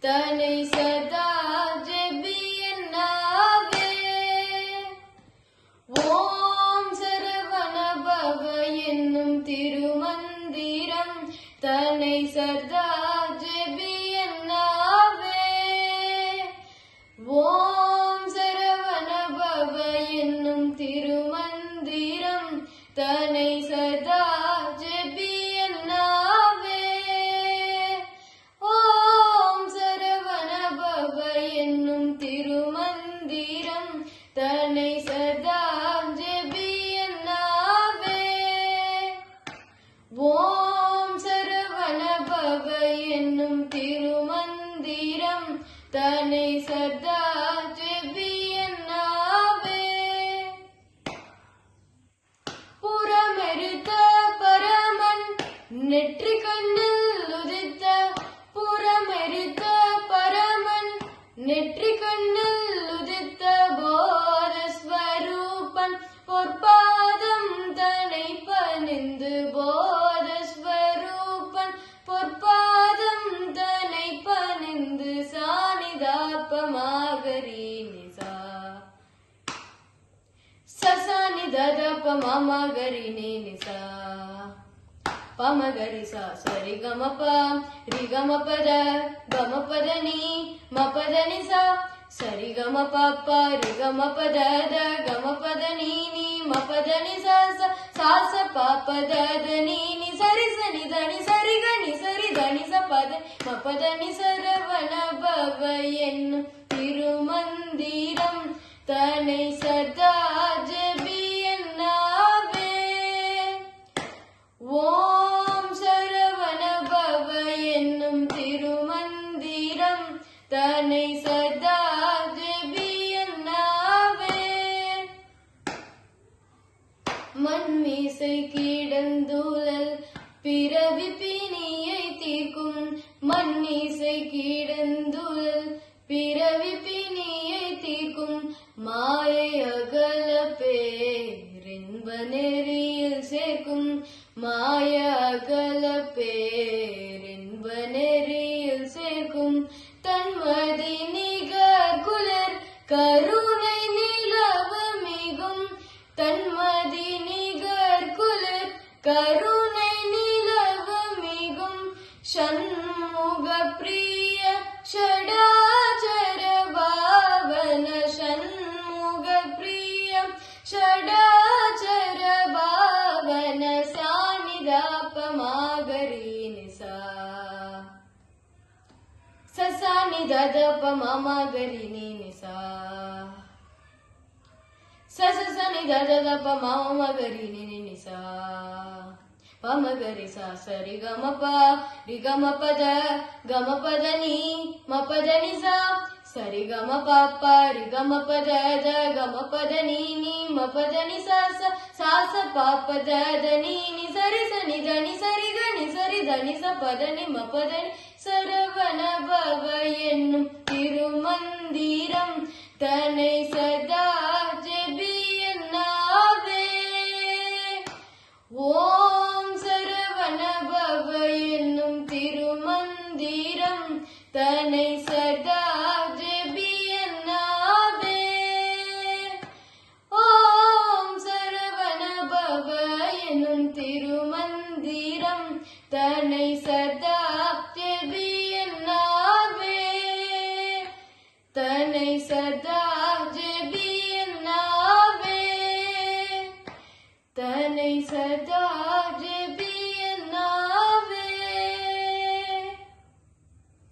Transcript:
தனை சதா ஜெபியன்னாவே. ஓம் சரவண பவ என்னும் திருமந்திரம் தனை சதா ஜெபியன்னாவே. ஓம் சரவண பவ என்னும் திருமந்திரம் தனை சதா ஜெபியன்னாவே. ஓம் சரவண பவ என்னும் திருமந்திரம் தனை சதா ஜெபியன்னாவே. ஓம் சரவண பவ என்னும் திருமந்திரம் தனை சதா ஜெபியன்னாவே. புறமெரித்த பரமன் நெற்றி கண்ணில் உதித்த, புறமெரித்த பரமன் நெற்றி கண்ணில் உதித்த போதஸ்வரூபன் பொற்பாதம் தனை பணிந்து, போதஸ்வரூபன் பொற்பாதம் தனை பணிந்து சானிதாபமாகரி நிசா சசானி ததப மமகரி நிசா பமகரி சா சரி கமப ரி கமபத கமபதனி மபதனி சா சரி கமப ரி கமபத த கமபதனி நீ மபதனி சா சாச பாபத தனி நீ சரி சனி தனி சரி கனி சரி தனி சபத மபதனி சரவண பவ என்னும் திருமந்திரம் தனை சதா ஜெபியன்னாவே. ஓம் சரவண பவ என்னும் திருமந்திரம் தனை சதா ஜெபியன்னாவே. மண்மீசை கிடந்துழல் பிறவி பிணியை தீர்க்கும், மண்ணீசை கிடந்துழல் பிறவி பிணியை தீர்க்கும், மாயை அகல பேரின்ப நெறியில் சேர்க்கும், மாய அகல பேரின்ப நெறியில் சேர்க்கும், தன்மதி நிகர் குலர் கருணை நிலவு மிகும், தன்மதி நிகர் குலர் கருணை நிலவு மிகும், ஷண்முக பிரிய ஷடாச்சர பாவன, ஷண்முக பிரிய ஷடாச்சர பாவன சானிதாபமாகரி நிசா சசானி ததப மமகரி நிசா சசசனி ததப மமகரி நிசா பமகரி சா சரி கமப ரி கமபத கமபதனி மபதனி சா சரி கமப ரி கமபத த கமபதனி நீ மபதனி சா சாச பாபத தனி நீ சரி சனி தனி சரி கனி சரி தனி சபதனி மபதனி சரவண பவ என்னும் திருமந்திரம் தனை சதா ஜெபியன்னாவே. ஓம் சரவண பவ என்னும் திருமந்திரம் தனை சதா ஜெபியன்னாவே. ஓம் சரவண பவ என்னும் திருமந்திரம் தனை